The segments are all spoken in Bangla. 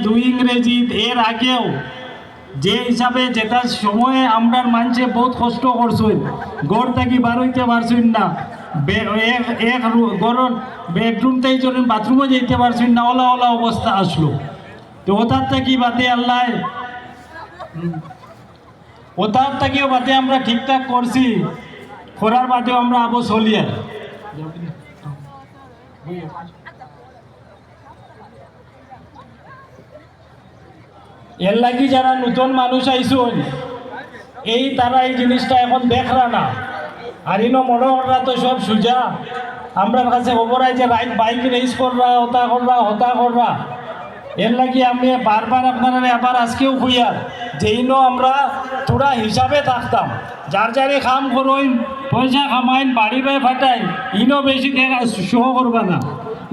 দুই ইংরেজি এর আগেও যে হিসাবে যেটা সময়ে আমরা মানুষে বহুত কষ্ট করছেন, গড় থাকি বার হইতে পারছেন না, এক গড়ের বেডরুম থেকে যখন বাথরুমে যেতে পারছেন না, ওলা ওলা অবস্থা আসলো। তো ওটার থাকি বাদে আল্লাহ ওটার থেকেও বাদে আমরা ঠিকঠাক করছি, করার বাদেও আমরা আবো চলিয়ার এর লাগি যারা নতুন মানুষ আইসুন এই তারা এই জিনিসটা এখন দেখরা না। আর ইনো মনোহররা তো সব সুজা, আমরা কাছে খবর আছে রাইট বাইক রেস কররা, হতা কররা। এর লাগি আমি বারবার আপনারা আবার আজকেও খুঁয়ার যে ইনো আমরা তোরা হিসাবে থাকতাম, যার যারে কাম করইন, পয়সা কামাইন, বাড়ি বাই ফাটাইন, ইনো বেশি শো করবা না,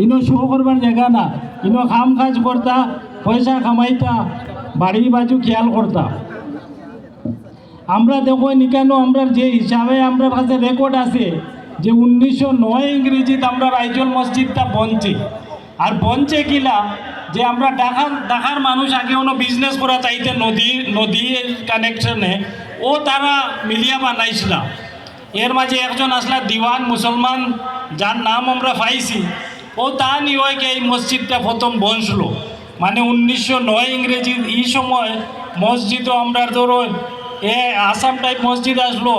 ইনো শো করবার জায়গা না, ইনো কাম কাজ করতা, পয়সা কামাইতা, বাড়ি বাজু খেয়াল করতা। আমরা দেখো নিকানো আমরা যে হিসাবে আমরা কাছে রেকর্ড আছে যে 1909 ইংরেজিতে আমরা রাইজল মসজিদটা বনছে। আর বনছে কিলা যে আমরা ঢাকার মানুষ আগে কোনো বিজনেস করা চাইতে নদীর কানেকশনে ও তারা মিলিয়া বানাইছিল। এর মাঝে একজন আসলা দিওয়ান মুসলমান, যার নাম আমরা পাইছি, ও তা নিয়ে এই মসজিদটা প্রথম বনছিল। মানে 1909 ইংরেজি এই সময় মসজিদও আমরা ধরো আসাম টাইপ মসজিদ আসলো,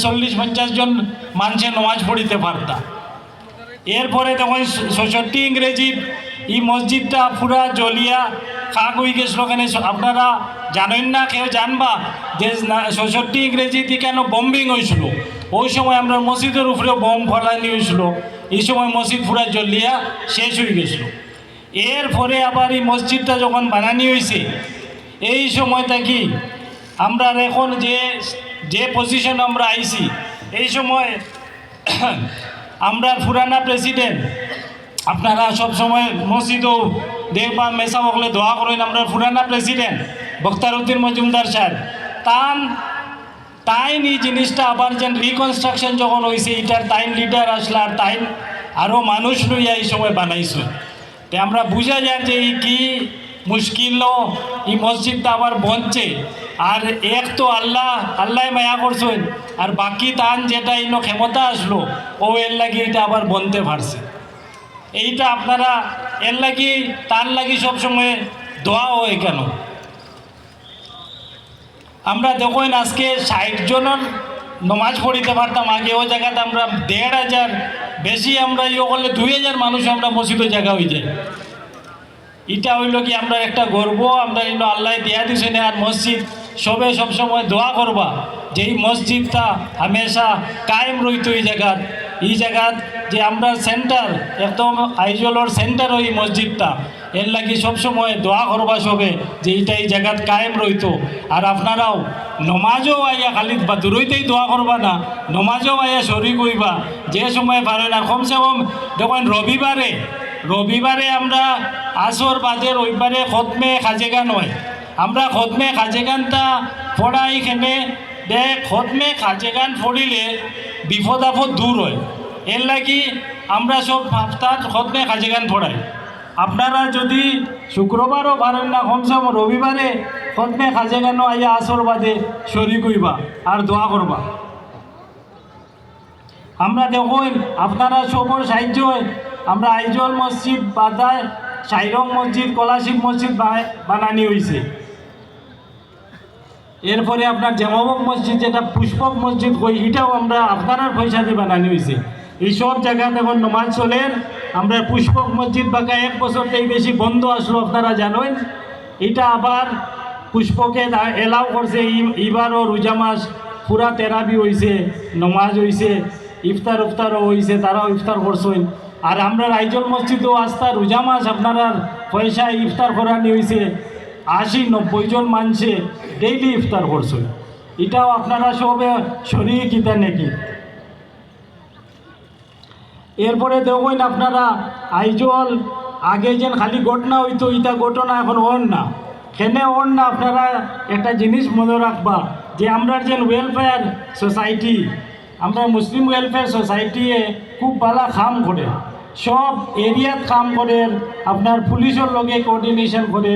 40-50 জন মানুষে নমাজ পড়িতে পারতা। এরপরে তখন 66 ইংরেজি এই মসজিদটা পুরা জ্বলিয়া খাক হয়ে গেছিল। কেন আপনারা জানেন না, কেউ জানবা যে 66 ইংরেজিতে কেন বম্বিং হয়েছিল। ওই সময় আমরা মসজিদের উপরে বোম ফলানি হয়েছিল, এই সময় মসজিদ পুরা জ্বলিয়া শেষ হয়ে গেছিল। এরপরে আবার এই মসজিদটা যখন বানানি হয়েছে, এই সময় থাকি আমরা এখন যে পজিশন আমরা আইছি, এই সময় আমরা পুরানা প্রেসিডেন্ট, আপনারা সব সময় মসজিদও দেখবা মেসা বকলে দোয়া করেন, আমরা পুরানা প্রেসিডেন্ট বখতারউদ্দিন মজুমদার সাহেব তাইন এই জিনিসটা আবার যেন রিকনস্ট্রাকশন যখন হয়েছে, এটার তাইন লিডার আসলে আর তাইন আরও মানুষ লইয়া এই সময় বানাইছে। তো আমরা বুঝা যায় যে এই কি মুশকিল এই মসজিদটা আবার বনছে। আর এক তো আল্লাহ মায়া করছেন, আর বাকি তান যেটা ইনো ক্ষমতা আসলো ও এর লাগি এটা আবার বনতে পারছে। এইটা আপনারা এর লাগি তার লাগি সবসময় দোয়া হয়। কেন আমরা দেখেন আজকে 60 জনের নমাজ পড়িতে পারতাম, আগে ওই জায়গাতে আমরা 1500 বেশি আমরা ইয়ে করলে 2000 মানুষ আমরা মসজিদের জায়গা হয়ে যায়। এটা হইল কি আমরা একটা গর্ব, আমরা ইনো আল্লাহ দিয়া দিছে না। আর মসজিদ সবে সবসময় দোয়া করবা যে এই মসজিদটা হামেশা কায়েম রইত এই জায়গাত যে আমরা সেন্টার একদম আইজলের সেন্টার ওই মসজিদটা, এর লাগি সবসময় দোয়া করবা সবে যে এইটা এই জায়গাত কায়েম রইত। আর আপনারাও নমাজও আইয়া খালি বা দূরইতেই দোয়া করবা না, নমাজও আইয়া শরীক হইবা যে সময় পারে না। কমসে কম দেখুন রবিবারে আমরা আসর বাদে রবিবারে খতমে খাজেগান হয়, আমরা খতমে খাজেগানটা পড়াই খেনে খতমে খাজেগান পড়িলে বিপদ আপদ দূর হয়। এর লাগি আমরা সব হাফতার খতমে খাজেগান পড়াই। আপনারা যদি শুক্রবারও পারেন না, কমসে কম রবিবারে খতমে খাজেগানও আইয়া আসর বাদে শরীক হইবা আর দোয়া করবা। আমরা দেখুন আপনারা সবর সাহায্য আমরা আইজল মসজিদ বাদায়, সাইরং মসজিদ, কলাশিব মসজিদ বানানি হয়েছে। এরপরে আপনার জামাবক মসজিদ যেটা পুষ্পক মসজিদ কই, এটাও আমরা আপনার পয়সা দিয়ে বানানি হয়েছে। এইসব জায়গাতে এখন নমাজ চলেন। আমরা পুষ্পক মসজিদ বাঁকা 1 বছরতেই বেশি বন্ধ আসলো, আপনারা জানেন। এটা আবার পুষ্পকে এলাও করছে। এবারও রোজা মাস পুরা তেরাবি হয়েছে, নমাজ হয়েছে, ইফতারও হয়েছে, তারাও ইফতার করছেন। আর আমরা রাইজল মসজিদও আস্থা রোজা মাস আপনারা পয়সা ইফতার করানি হয়েছে, 80-90 জন মানুষে ডেইলি ইফতার করছেন। এটাও আপনারা সবে শরীর কিতা নাকি। এরপরে দেখবেন আপনারা আইজল আগে যেন খালি ঘটনা হইতো, ইটা ঘটনা এখন হন না। কেন হন না, আপনারা একটা জিনিস মনে রাখবা যে আমরা যে ওয়েলফেয়ার সোসাইটি, আমরা মুসলিম ওয়েলফেয়ার সোসাইটি খুব ভালো কাম করে। সব এরিয়াত কাম করে, আপনার পুলিশের লগে কোঅর্ডিনেশন করে,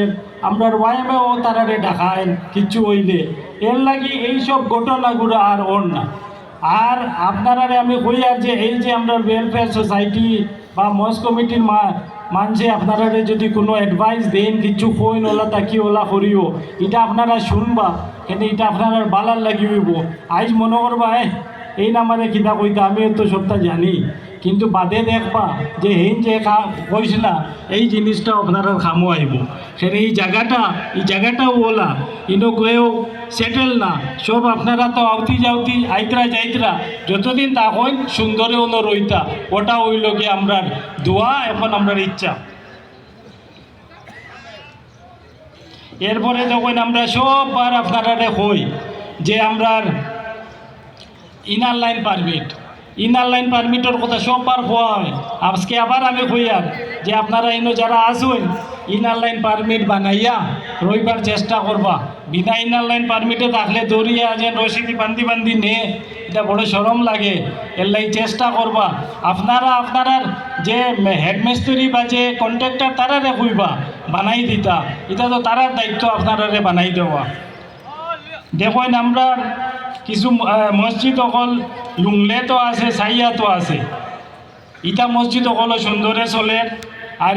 আপনার ওয়াইমেও তারারে ডাকায় কিচ্ছু হইলে, এর লাগি এইসব ঘটনাগুলো আর ওর না। আর আপনারারে আমি কই আর যে এই যে আমরা ওয়েলফেয়ার সোসাইটি বা মস কমিটির মানছে আপনারা যদি কোনো অ্যাডভাইস দেন, কিছু কইন ওলা তাকি ওলা করিও, এটা আপনারা শুনবা, কিন্তু এটা আপনারা বালার লাগি হইব। আইজ মনে করবা এই নামারে কিতা কইতা, আমি তো সবটা জানি, কিন্তু বাদে দেখবা যে এই যে কইছিলা এই জিনিসটা আপনারা খামো আইব। সেটা এই জায়গাটাও ওলা ইনো কেউ সেটেল না, সব আপনারা তো আউতি যাওতি আইতরা যাইতরা, যতদিন তা হইন সুন্দরে হলো রইতা, ওটা হইল গিয়ে আমরার দোয়া, এখন আমরার ইচ্ছা। এরপরে যখন আমরা সববার আপনারা হই যে আমরার ইনার লাইন পারমিটের কথা সববার হওয়া হয়। আজকে আবার আমি কইয়ার যে আপনারা ইনো যারা আসুন ইনার লাইন পারমিট বানাইয়া রইবার চেষ্টা করবা। বিনা ইনার লাইন পারমিটে থাকলে দৌড়িয়া যে রসিদি বান্দি নে, এটা বড় শরম লাগে। এর লাগে চেষ্টা করবা আপনার যে হেডমিস্ত্রি বা যে কন্ট্রাক্টর তারারে কইবা বানাই দিতা, এটা তো তারার দায়িত্ব আপনারারে বানাই দেওয়া। দেখুন আমরা কিছু মসজিদ অকল লুংলে তো আছে, সাইয়া তো আছে, ইটা মসজিদ অকল সুন্দরে চলে। আর